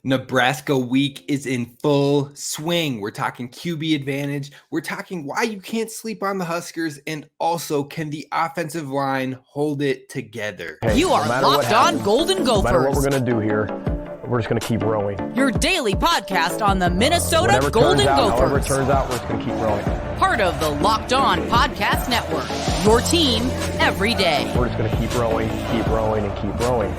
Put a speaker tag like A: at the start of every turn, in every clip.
A: Nebraska week is in full swing. We're talking QB advantage. We're talking why you can't sleep on the Huskers, and also can the offensive line hold it together.
B: You are Locked On Golden Gophers.
C: No matter what we're going to do here, we're just going to keep rowing.
B: Your daily podcast on the Minnesota Golden Gophers.
C: However it turns out, we're just going to keep rowing.
B: Part of the Locked On Podcast Network. Your team every day.
C: We're just going to keep rowing, and keep rowing.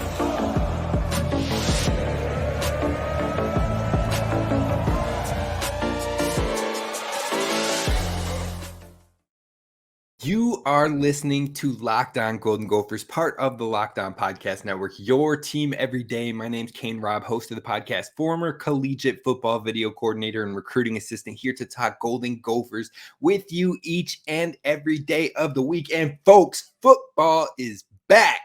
A: You are listening to Locked On Golden Gophers, part of the Locked On Podcast Network, your team every day. My name's Kane Rob, host of the podcast, former collegiate football video coordinator and recruiting assistant, here to talk Golden Gophers with you each and every day of the week. And folks, football is back.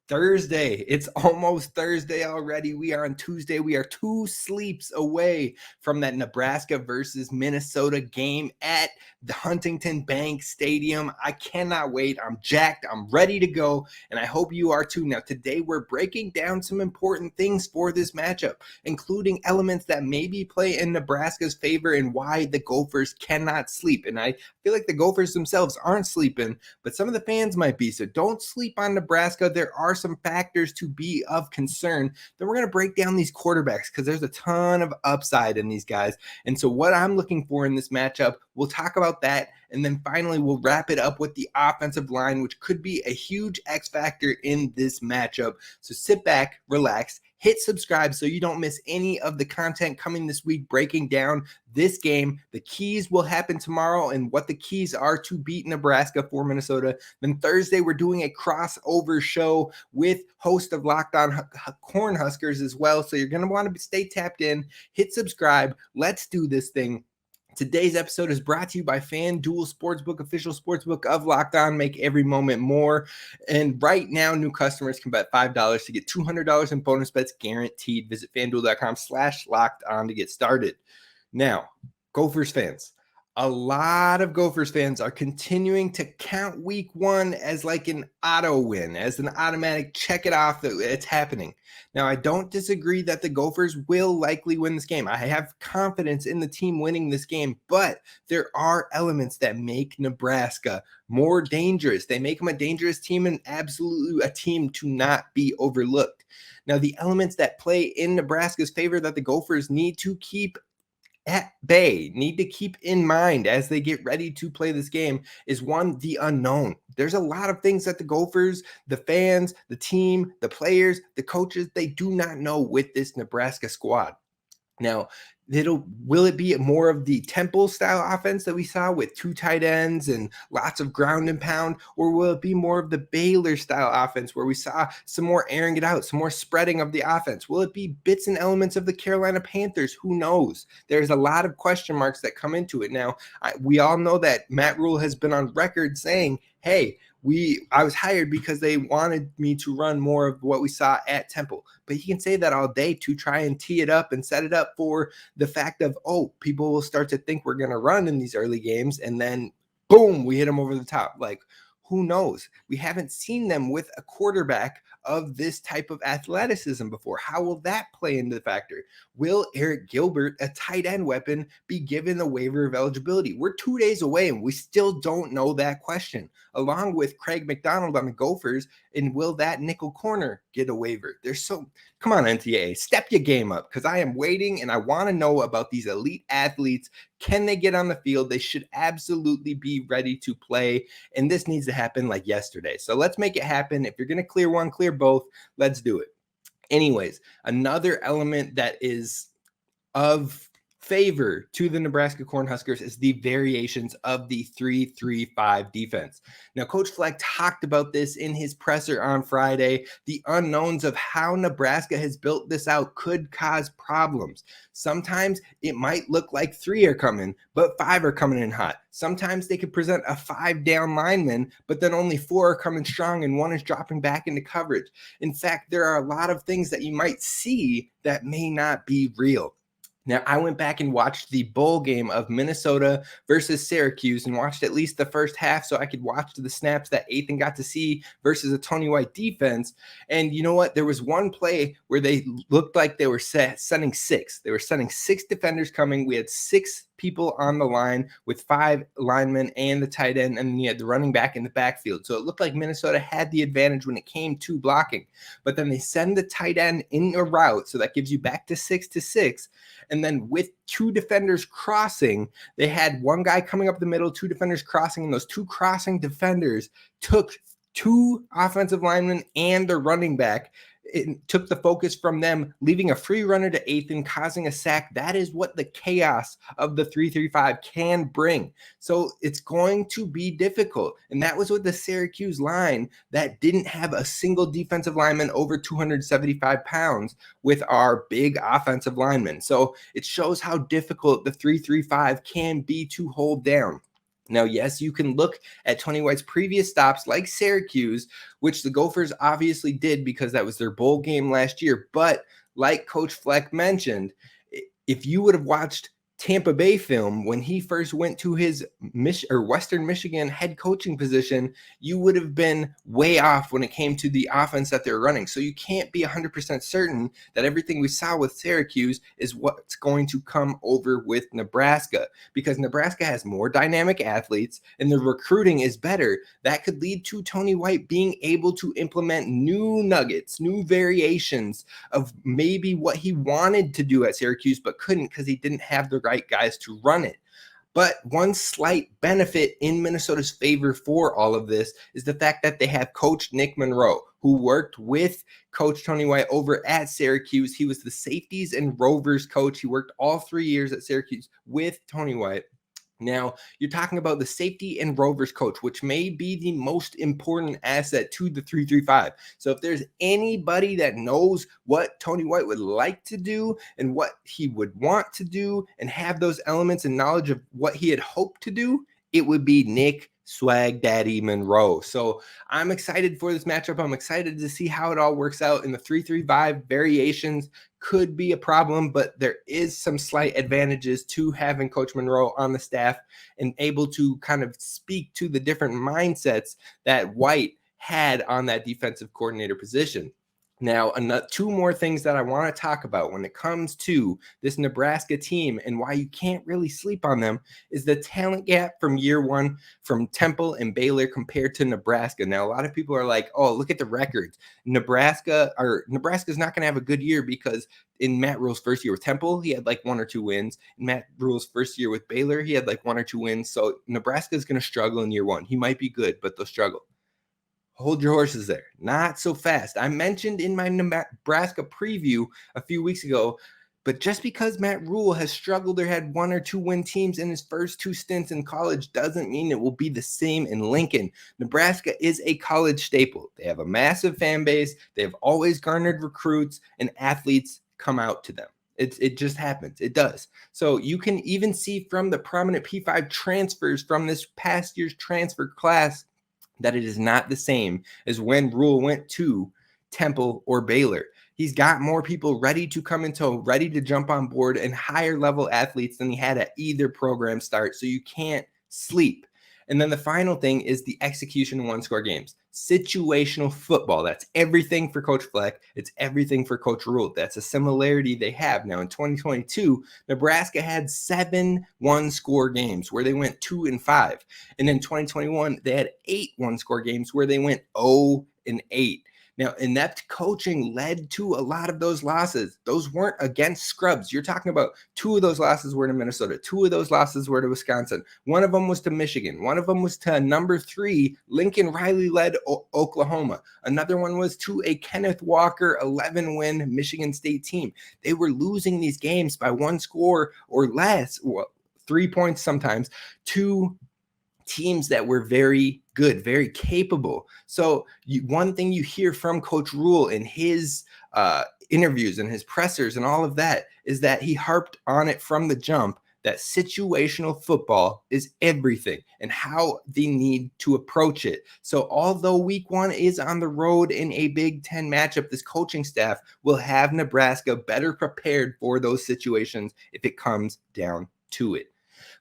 A: Thursday. It's almost Thursday already. We are on Tuesday. We are 2 sleeps away from that Nebraska versus Minnesota game at the Huntington Bank Stadium. I cannot wait. I'm jacked. I'm ready to go, and I hope you are too. Now, today we're breaking down some important things for this matchup, including elements that maybe play in Nebraska's favor and why the Gophers cannot sleep. And I feel like the Gophers themselves aren't sleeping, but some of the fans might be. So don't sleep on Nebraska. There are some factors to be of concern. Then we're going to break down these quarterbacks because there's a ton of upside in these guys. And so what I'm looking for in this matchup, we'll talk about that. And then finally, we'll wrap it up with the offensive line, which could be a huge X factor in this matchup. So sit back, relax, hit subscribe so you don't miss any of the content coming this week, breaking down this game. The keys will happen tomorrow and what the keys are to beat Nebraska for Minnesota. Then Thursday, we're doing a crossover show with host of Locked On Cornhuskers as well. So you're going to want to stay tapped in, hit subscribe. Let's do this thing. Today's episode is brought to you by FanDuel Sportsbook, official sportsbook of Locked On. Make every moment more. And right now, new customers can bet $5 to get $200 in bonus bets guaranteed. Visit FanDuel.com/LockedOn to get started. Now, Gophers fans, a lot of Gophers fans are continuing to count week 1 as like an auto win, as an automatic check it off that it's happening. Now, I don't disagree that the Gophers will likely win this game. I have confidence in the team winning this game, but there are elements that make Nebraska more dangerous. They make them a dangerous team and absolutely a team to not be overlooked. Now, the elements that play in Nebraska's favor that the Gophers need to keep at bay, need to keep in mind as they get ready to play this game is one, the unknown. There's a lot of things that the Gophers, the fans, the team, the players, the coaches, they do not know with this Nebraska squad. Now, will it be more of the Temple style offense that we saw with 2 tight ends and lots of ground and pound, or will it be more of the Baylor style offense where we saw some more airing it out, some more spreading of the offense? Will it be bits and elements of the Carolina Panthers? Who knows? There's a lot of question marks that come into it. Now, we all know that Matt Rhule has been on record saying, hey, I was hired because they wanted me to run more of what we saw at Temple. But he can say that all day to try and tee it up and set it up for the fact of, people will start to think we're going to run in these early games, and then boom, we hit them over the top. Like, who knows? We haven't seen them with a quarterback of this type of athleticism before. How will that play into the factor? Will Eric Gilbert, a tight end weapon, be given a waiver of eligibility? We're 2 days away and we still don't know that question, along with Craig McDonald on the Gophers. And will that nickel corner get a waiver? Come on, NCAA, step your game up, because I am waiting and I want to know about these elite athletes. Can they get on the field? They should absolutely be ready to play. And this needs to happen like yesterday. So let's make it happen. If you're going to clear one, clear both. Let's do it. Anyways, another element that is of favor to the Nebraska Cornhuskers is the variations of the 3-3-5 defense. Now, Coach Fleck talked about this in his presser on Friday. The unknowns of how Nebraska has built this out could cause problems. Sometimes it might look like 3 are coming, but 5 are coming in hot. Sometimes they could present a 5 down lineman, but then only 4 are coming strong and 1 is dropping back into coverage. In fact, there are a lot of things that you might see that may not be real. Now, I went back and watched the bowl game of Minnesota versus Syracuse and watched at least the first half so I could watch the snaps that Athan got to see versus a Tony White defense. And you know what? There was one play where they looked like they were sending six. They were sending six defenders coming. We had six people on the line with five linemen and the tight end, and then you had the running back in the backfield. So it looked like Minnesota had the advantage when it came to blocking. But then they send the tight end in a route, so that gives you back to 6-6. And then with two defenders crossing, they had one guy coming up the middle, two defenders crossing, and those two crossing defenders took two offensive linemen and their running back. It took the focus from them, leaving a free runner to Athan, causing a sack. That is what the chaos of the 3-3-5 can bring. So it's going to be difficult. And that was with the Syracuse line that didn't have a single defensive lineman over 275 pounds with our big offensive linemen. So it shows how difficult the 3-3-5 can be to hold down. Now, yes, you can look at Tony White's previous stops like Syracuse, which the Gophers obviously did because that was their bowl game last year. But like Coach Fleck mentioned, if you would have watched Tampa Bay film when he first went to his Western Michigan head coaching position, you would have been way off when it came to the offense that they're running. So you can't be 100% certain that everything we saw with Syracuse is what's going to come over with Nebraska, because Nebraska has more dynamic athletes and the recruiting is better. That could lead to Tony White being able to implement new nuggets, new variations of maybe what he wanted to do at Syracuse but couldn't because he didn't have the right guys to run it. But one slight benefit in Minnesota's favor for all of this is the fact that they have Coach Nick Monroe, who worked with Coach Tony White over at Syracuse. He was the safeties and rovers coach. He worked all 3 years at Syracuse with Tony White. Now, you're talking about the safety and rovers coach, which may be the most important asset to the 3-3-5. So if there's anybody that knows what Tony White would like to do and what he would want to do and have those elements and knowledge of what he had hoped to do, it would be Nick Swag Daddy Monroe. So I'm excited for this matchup. I'm excited to see how it all works out. In the 3-3-5 variations could be a problem, but there is some slight advantages to having Coach Monroe on the staff and able to kind of speak to the different mindsets that White had on that defensive coordinator position. Now, two more things that I want to talk about when it comes to this Nebraska team and why you can't really sleep on them is the talent gap from year one from Temple and Baylor compared to Nebraska. Now, a lot of people are like, oh, look at the records. Nebraska's not going to have a good year because in Matt Rhule's first year with Temple, he had like 1 or 2 wins. In Matt Rhule's first year with Baylor, he had like 1 or 2 wins. So Nebraska is going to struggle in year one. He might be good, but they'll struggle. Hold your horses there. Not so fast. I mentioned in my Nebraska preview a few weeks ago, but just because Matt Rhule has struggled or had 1 or 2 win teams in his first 2 stints in college doesn't mean it will be the same in Lincoln. Nebraska is a college staple. They have a massive fan base. They have always garnered recruits, and athletes come out to them. It just happens. It does. So you can even see from the prominent P5 transfers from this past year's transfer class that it is not the same as when Rhule went to Temple or Baylor. He's got more people ready to come into, ready to jump on board, and higher level athletes than he had at either program start. So you can't sleep. And then the final thing is the execution in 1-score games. Situational football. That's everything for Coach Fleck. It's everything for Coach Rhule. That's a similarity they have. Now in 2022, Nebraska had 7 1-score games where they went 2-5. And in 2021, they had 8 1-score games where they went 0-8. Now, inept coaching led to a lot of those losses. Those weren't against scrubs. You're talking about 2 of those losses were to Minnesota. 2 of those losses were to Wisconsin. 1 of them was to Michigan. 1 of them was to number 3, Lincoln Riley-led Oklahoma. Another one was to a Kenneth Walker 11-win Michigan State team. They were losing these games by 1 score or less, 3 points sometimes, to teams that were very good, very capable. So one thing you hear from Coach Rhule in his interviews and his pressers and all of that is that he harped on it from the jump that situational football is everything and how they need to approach it. So although week 1 is on the road in a Big Ten matchup, this coaching staff will have Nebraska better prepared for those situations if it comes down to it.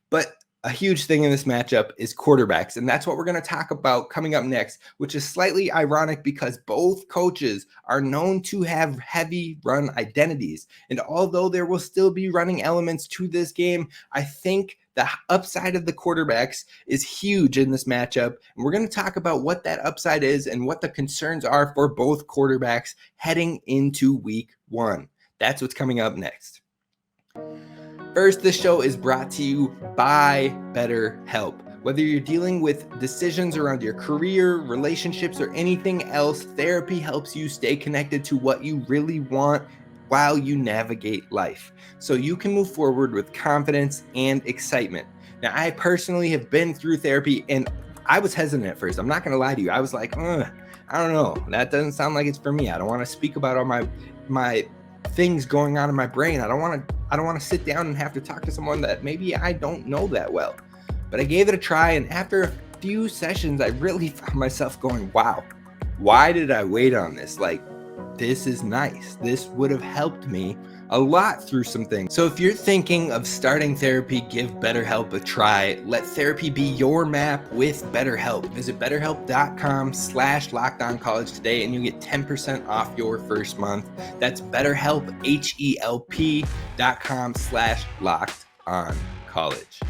A: But a huge thing in this matchup is quarterbacks, and that's what we're going to talk about coming up next, which is slightly ironic because both coaches are known to have heavy run identities. And although there will still be running elements to this game, I think the upside of the quarterbacks is huge in this matchup. And we're going to talk about what that upside is and what the concerns are for both quarterbacks heading into week 1. That's what's coming up next. First, this show is brought to you by Betterhelp. Whether you're dealing with decisions around your career, relationships, or anything else, therapy helps you stay connected to what you really want while you navigate life, so you can move forward with confidence and excitement. Now, I personally have been through therapy, and I was hesitant at first. I'm not going to lie to you. I was like, I don't know. That doesn't sound like it's for me. I don't want to speak about all my things going on in my brain. I don't want to sit down and have to talk to someone that maybe I don't know that well. But I gave it a try, and after a few sessions, I really found myself going, wow, why did I wait on this? Like, this is nice. This would have helped me a lot through some things. So if you're thinking of starting therapy, give BetterHelp a try. Let therapy be your map with BetterHelp. Visit betterhelp.com/lockedoncollege today and you get 10% off your first month. That's BetterHelp, HELP.com/lockedoncollege.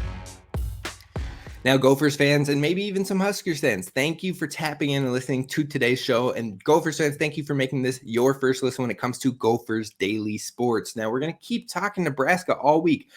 A: Now, Gophers fans, and maybe even some Huskers fans, thank you for tapping in and listening to today's show. And Gophers fans, thank you for making this your first listen when it comes to Gophers Daily Sports. Now, we're going to keep talking Nebraska all week.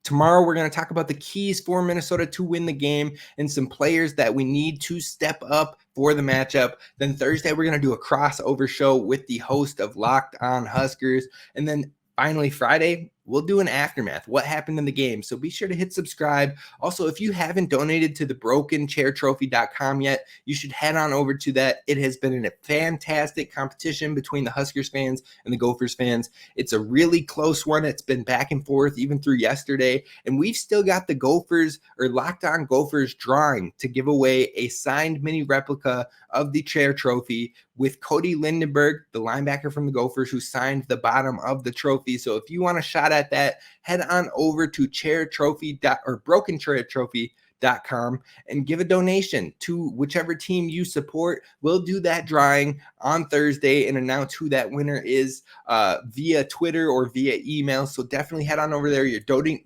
A: Tomorrow, we're going to talk about the keys for Minnesota to win the game and some players that we need to step up for the matchup. Then Thursday, we're going to do a crossover show with the host of Locked On Huskers. And then finally, Friday, we'll do an aftermath, what happened in the game. So be sure to hit subscribe. Also, if you haven't donated to the brokenchairtrophy.com yet, you should head on over to that. It has been a fantastic competition between the Huskers fans and the Gophers fans. It's a really close one. It's been back and forth even through yesterday. And we've still got the Gophers or Locked On Gophers drawing to give away a signed mini replica of the chair trophy with Cody Lindenberg, the linebacker from the Gophers, who signed the bottom of the trophy. So if you want a shot at that, head on over to brokenchairtrophy.com and give a donation to whichever team you support. We'll do that drawing on Thursday and announce who that winner is via Twitter or via email. So definitely head on over there. You're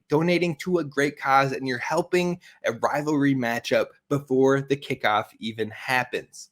A: donating to a great cause and you're helping a rivalry matchup before the kickoff even happens.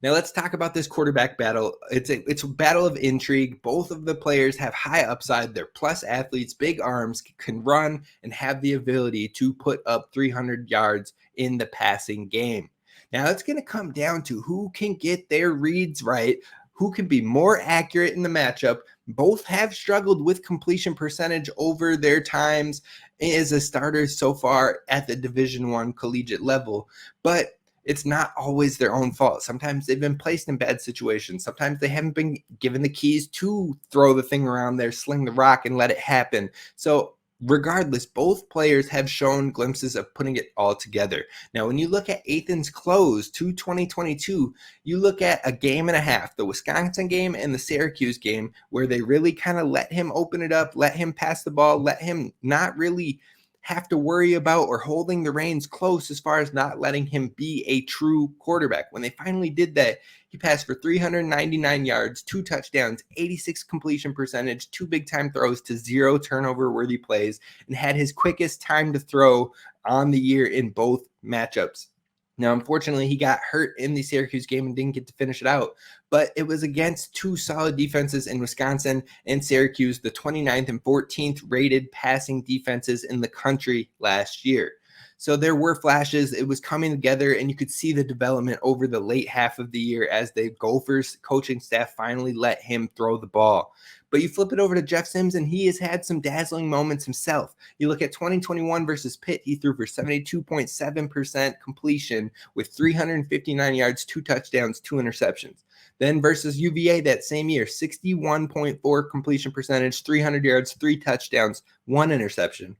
A: Now let's talk about this quarterback battle. It's a battle of intrigue. Both of the players have high upside. They're plus athletes, big arms, can run, and have the ability to put up 300 yards in the passing game. Now it's going to come down to who can get their reads right, who can be more accurate in the matchup. Both have struggled with completion percentage over their times as a starter so far at the Division I collegiate level, but it's not always their own fault. Sometimes they've been placed in bad situations. Sometimes they haven't been given the keys to throw the thing around there, sling the rock, and let it happen. So regardless, both players have shown glimpses of putting it all together. Now, when you look at Athan's close to 2022, you look at a game and a half, the Wisconsin game and the Syracuse game, where they really kind of let him open it up, let him pass the ball, let him not really have to worry about or holding the reins close as far as not letting him be a true quarterback. When they finally did that, he passed for 399 yards, 2 touchdowns, 86 completion percentage, 2 big-time throws to 0 turnover-worthy plays, and had his quickest time to throw on the year in both matchups. Now, unfortunately, he got hurt in the Syracuse game and didn't get to finish it out, but it was against 2 solid defenses in Wisconsin and Syracuse, the 29th and 14th rated passing defenses in the country last year. So there were flashes. It was coming together, and you could see the development over the late half of the year as the Gophers coaching staff finally let him throw the ball. But you flip it over to Jeff Sims, and he has had some dazzling moments himself. You look at 2021 versus Pitt, he threw for 72.7% completion with 359 yards, 2 touchdowns, 2 interceptions. Then versus UVA that same year, 61.4 completion percentage, 300 yards, 3 touchdowns, 1 interception.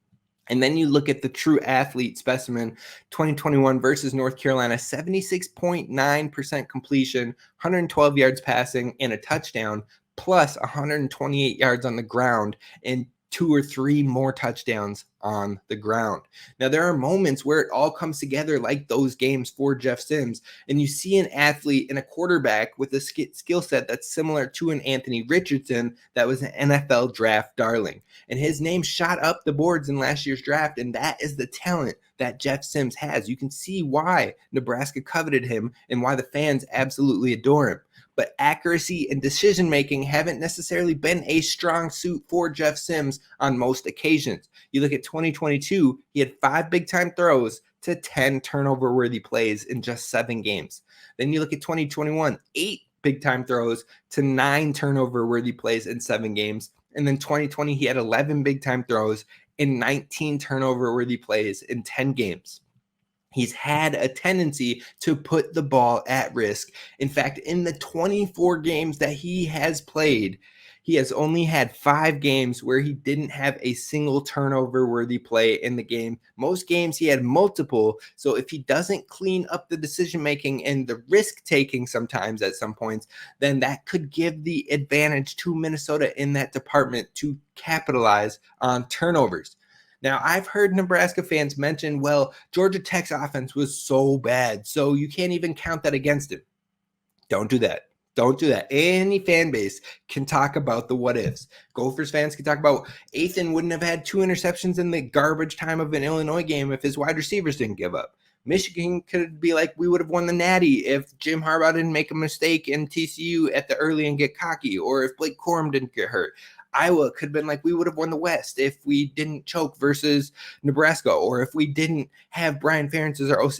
A: And then you look at the true athlete specimen, 2021 versus North Carolina, 76.9% completion, 112 yards passing, and a touchdown, plus 128 yards on the ground, and 2 or 3 more touchdowns on the ground. Now, there are moments where it all comes together like those games for Jeff Sims, and you see an athlete and a quarterback with a skill set that's similar to an Anthony Richardson that was an NFL draft darling. And his name shot up the boards in last year's draft, and that is the talent that Jeff Sims has. You can see why Nebraska coveted him and why the fans absolutely adore him. But accuracy and decision-making haven't necessarily been a strong suit for Jeff Sims on most occasions. You look at 2022, he had 5 big-time throws to 10 turnover-worthy plays in just 7 games. Then you look at 2021, 8 big-time throws to 9 turnover-worthy plays in 7 games. And then 2020, he had 11 big-time throws and 19 turnover-worthy plays in 10 games. He's had a tendency to put the ball at risk. In fact, in the 24 games that he has played, he has only had 5 games where he didn't have a single turnover-worthy play in the game. Most games he had multiple. So if he doesn't clean up the decision-making and the risk-taking sometimes at some points, then that could give the advantage to Minnesota in that department to capitalize on turnovers. Now, I've heard Nebraska fans mention, well, Georgia Tech's offense was so bad, so you can't even count that against him. Don't do that. Don't do that. Any fan base can talk about the what ifs. Gophers fans can talk about Athan wouldn't have had 2 interceptions in the garbage time of an Illinois game if his wide receivers didn't give up. Michigan could be like, we would have won the Natty if Jim Harbaugh didn't make a mistake in TCU at the early and get cocky, or if Blake Corum didn't get hurt. Iowa could have been like, we would have won the West if we didn't choke versus Nebraska, or if we didn't have Brian Ferentz as our OC.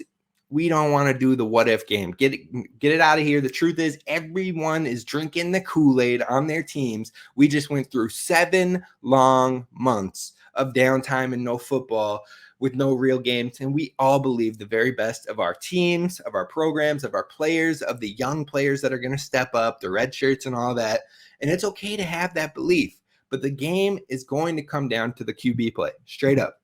A: We don't want to do the what if game. Get it out of here. The truth is, everyone is drinking the Kool-Aid on their teams. We just went through 7 long months of downtime and no football with no real games. And we all believe the very best of our teams, of our programs, of our players, of the young players that are going to step up, the red shirts and all that. And it's okay to have that belief. But the game is going to come down to the QB play, straight up.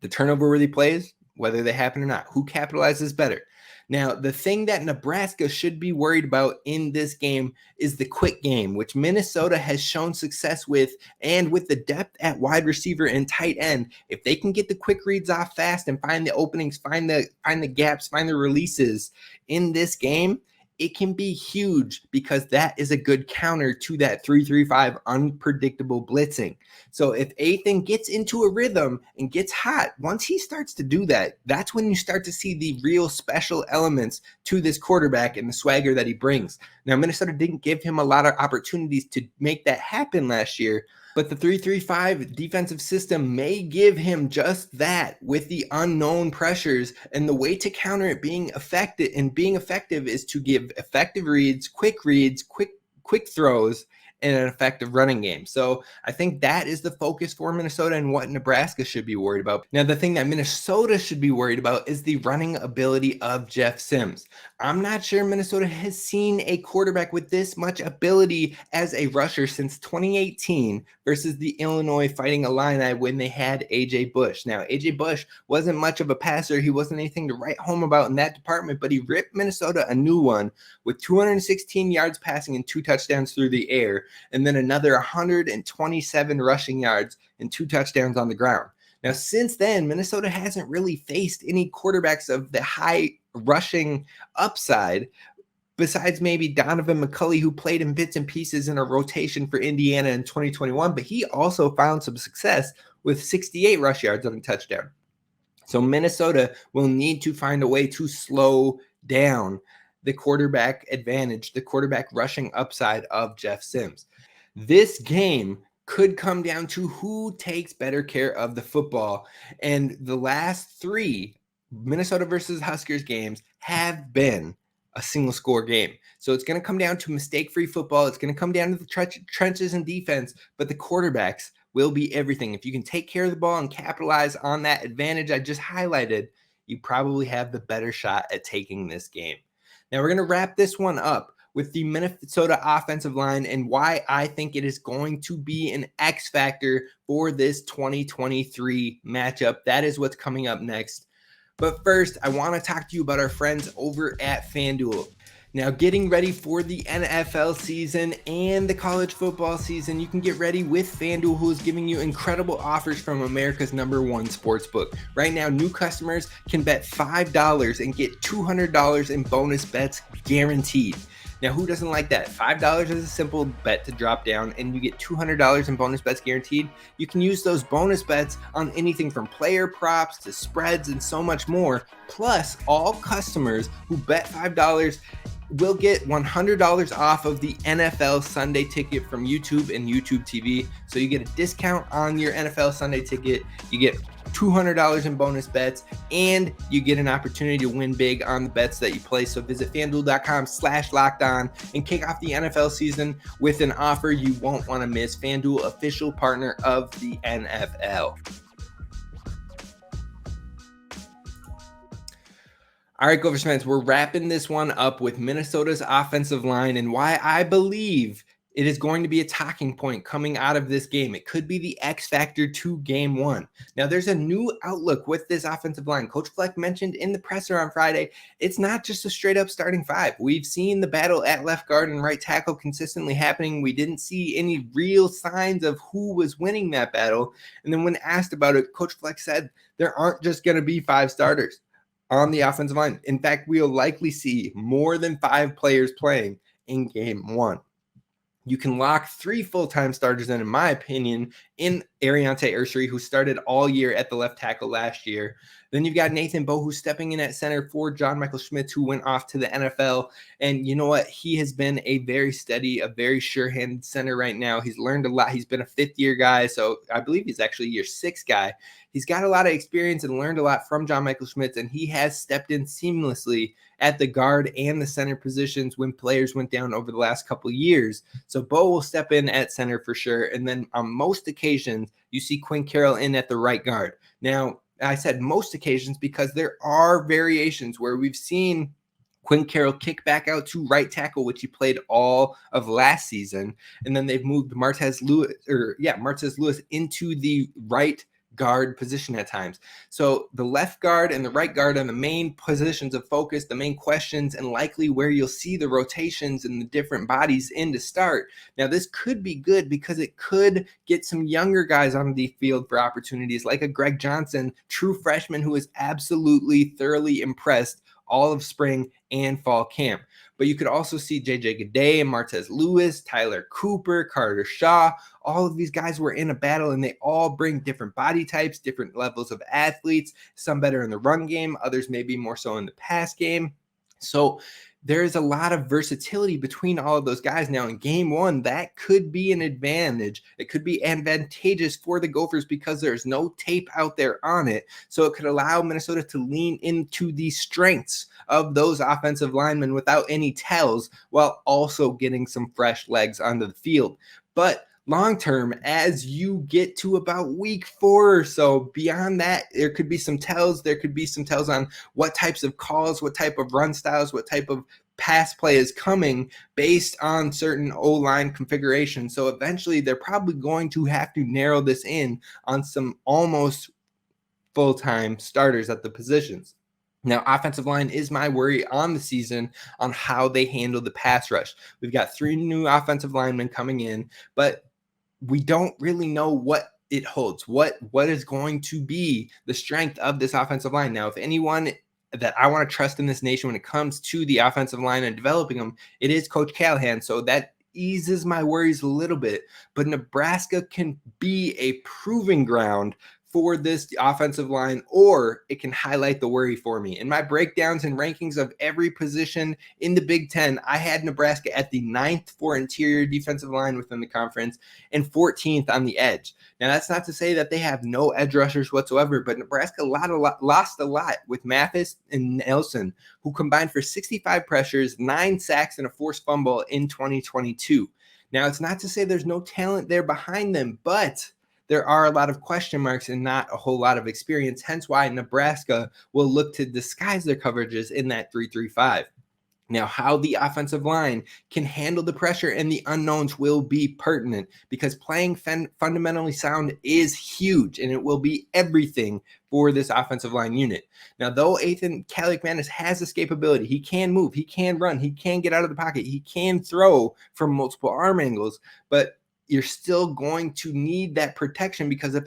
A: The turnover-worthy plays, whether they happen or not, who capitalizes better. Now, the thing that Nebraska should be worried about in this game is the quick game, which Minnesota has shown success with, and with the depth at wide receiver and tight end. If they can get the quick reads off fast and find the openings, find the gaps, find the releases in this game, it can be huge because that is a good counter to that 3-3-5 unpredictable blitzing. So if Athan gets into a rhythm and gets hot, once he starts to do that, that's when you start to see the real special elements to this quarterback and the swagger that he brings. Now, Minnesota didn't give him a lot of opportunities to make that happen last year, but the 3-3-5 defensive system may give him just that with the unknown pressures. And the way to counter it being effective is to give effective reads, quick throws, and an effective running game. So I think that is the focus for Minnesota and what Nebraska should be worried about. Now, the thing that Minnesota should be worried about is the running ability of Jeff Sims. I'm not sure Minnesota has seen a quarterback with this much ability as a rusher since 2018 versus the Illinois Fighting Illini when they had A.J. Bush. Now, A.J. Bush wasn't much of a passer. He wasn't anything to write home about in that department, but he ripped Minnesota a new one with 216 yards passing and 2 touchdowns through the air, and then another 127 rushing yards and 2 touchdowns on the ground. Now, since then, Minnesota hasn't really faced any quarterbacks of the high rushing upside besides maybe Donovan McCulley, who played in bits and pieces in a rotation for Indiana in 2021, but he also found some success with 68 rush yards on a touchdown. So Minnesota will need to find a way to slow down the quarterback advantage, the quarterback rushing upside of Jeff Sims. This game could come down to who takes better care of the football. And the last 3 Minnesota versus Huskers games have been a single score game. So it's going to come down to mistake-free football. It's going to come down to the trenches and defense, but the quarterbacks will be everything. If you can take care of the ball and capitalize on that advantage I just highlighted, you probably have the better shot at taking this game. Now we're going to wrap this one up with the Minnesota offensive line and why I think it is going to be an X factor for this 2023 matchup. That is what's coming up next. But first, I want to talk to you about our friends over at FanDuel. Now, getting ready for the NFL season and the college football season, you can get ready with FanDuel, who is giving you incredible offers from America's #1 sportsbook. Right now, new customers can bet $5 and get $200 in bonus bets guaranteed. Now, who doesn't like that? $5 is a simple bet to drop down, and you get $200 in bonus bets guaranteed. You can use those bonus bets on anything from player props to spreads and so much more. Plus, all customers who bet $5 will get $100 off of the NFL Sunday ticket from YouTube and YouTube TV. So you get a discount on your NFL Sunday ticket. You get $200 in bonus bets, and you get an opportunity to win big on the bets that you place. So visit FanDuel.com/lockedon and kick off the NFL season with an offer you won't want to miss. FanDuel, official partner of the NFL. All right, Gophers fans, we're wrapping this one up with Minnesota's offensive line and why I believe it is going to be a talking point coming out of this game. It could be the X factor to game one. Now, there's a new outlook with this offensive line. Coach Fleck mentioned in the presser on Friday, it's not just a straight up starting five. We've seen the battle at left guard and right tackle consistently happening. We didn't see any real signs of who was winning that battle. And then when asked about it, Coach Fleck said there aren't just going to be 5 starters on the offensive line. In fact, we'll likely see more than 5 players playing in game one. You can lock 3 full-time starters in my opinion, in Ariante Ursery, who started all year at the left tackle last year. Then you've got Nathan Boe, who's stepping in at center for John Michael Schmitz, who went off to the NFL. And you know what? He has been a very steady, a very sure-handed center right now. He's learned a lot. He's been a 5th-year guy, so I believe he's actually a year 6 guy. He's got a lot of experience and learned a lot from John Michael Schmitz, and he has stepped in seamlessly at the guard and the center positions when players went down over the last couple of years. So Bo will step in at center for sure. And then on most occasions, you see Quinn Carroll in at the right guard. Now, I said most occasions because there are variations where we've seen Quinn Carroll kick back out to right tackle, which he played all of last season. And then they've moved Martez Lewis into the right guard position at times. So the left guard and the right guard are the main positions of focus, the main questions, and likely where you'll see the rotations and the different bodies in to start. Now, this could be good because it could get some younger guys on the field for opportunities, like a Greg Johnson, true freshman who is absolutely thoroughly impressed all of spring and fall camp. But you could also see J.J. Gaudet and Martez Lewis, Tyler Cooper, Carter Shaw. All of these guys were in a battle, and they all bring different body types, different levels of athletes, some better in the run game, others maybe more so in the pass game. So there is a lot of versatility between all of those guys. Now in game one, that could be an advantage. It could be advantageous for the Gophers because there's no tape out there on it. So it could allow Minnesota to lean into the strengths of those offensive linemen without any tells, while also getting some fresh legs onto the field. But long term, as you get to about week 4 or so, beyond that, there could be some tells. There could be some tells on what types of calls, what type of run styles, what type of pass play is coming based on certain O-line configurations. So eventually they're probably going to have to narrow this in on some almost full-time starters at the positions. Now, offensive line is my worry on the season on how they handle the pass rush. We've got 3 new offensive linemen coming in, but we don't really know what it holds, what is going to be the strength of this offensive line. Now, if anyone that I want to trust in this nation when it comes to the offensive line and developing them, it is Coach Callahan. So that eases my worries a little bit. But Nebraska can be a proving ground for this offensive line, or it can highlight the worry for me. In my breakdowns and rankings of every position in the Big Ten, I had Nebraska at the 9th for interior defensive line within the conference and 14th on the edge. Now, that's not to say that they have no edge rushers whatsoever, but Nebraska lost a lot with Mathis and Nelson, who combined for 65 pressures, 9 sacks, and a forced fumble in 2022. Now, it's not to say there's no talent there behind them, but there are a lot of question marks and not a whole lot of experience, hence why Nebraska will look to disguise their coverages in that 3-3-5. Now, how the offensive line can handle the pressure and the unknowns will be pertinent, because playing fundamentally sound is huge, and it will be everything for this offensive line unit. Now, though Athan Kaliakmanis has escapability, he can move, he can run, he can get out of the pocket, he can throw from multiple arm angles, but you're still going to need that protection, because if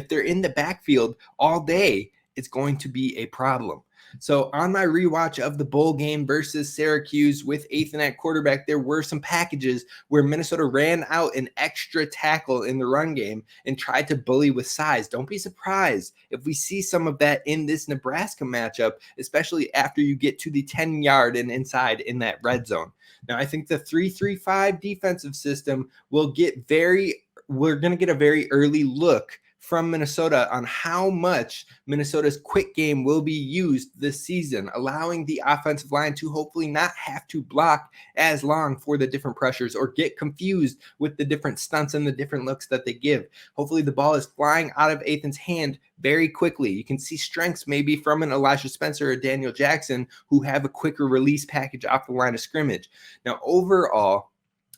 A: they're in the backfield all day, it's going to be a problem. So on my rewatch of the bowl game versus Syracuse with Athan at quarterback, there were some packages where Minnesota ran out an extra tackle in the run game and tried to bully with size. Don't be surprised if we see some of that in this Nebraska matchup, especially after you get to the 10-yard and inside in that red zone. Now, I think the 3-3-5 defensive system we're going to get a very early look from Minnesota on how much Minnesota's quick game will be used this season, allowing the offensive line to hopefully not have to block as long for the different pressures or get confused with the different stunts and the different looks that they give. Hopefully the ball is flying out of Athan's hand very quickly. You can see strengths maybe from an Elijah Spencer or Daniel Jackson who have a quicker release package off the line of scrimmage. Now, overall,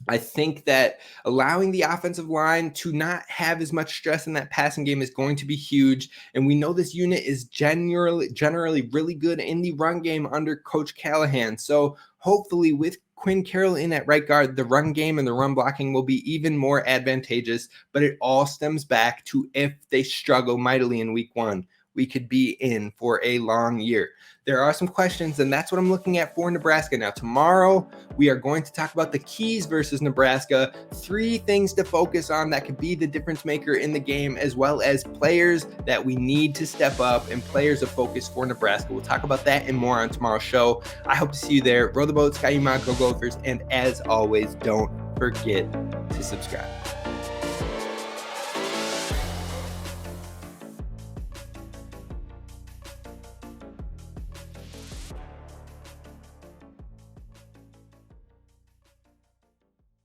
A: I think that allowing the offensive line to not have as much stress in that passing game is going to be huge. And we know this unit is generally really good in the run game under Coach Callahan. So hopefully with Quinn Carroll in at right guard, the run game and the run blocking will be even more advantageous. But it all stems back to if they struggle mightily in week 1, we could be in for a long year. There are some questions, and that's what I'm looking at for Nebraska. Now, tomorrow, we are going to talk about the keys versus Nebraska, 3 things to focus on that could be the difference maker in the game, as well as players that we need to step up and players of focus for Nebraska. We'll talk about that and more on tomorrow's show. I hope to see you there. Row the boat, Sky Go Gophers, and as always, don't forget to subscribe.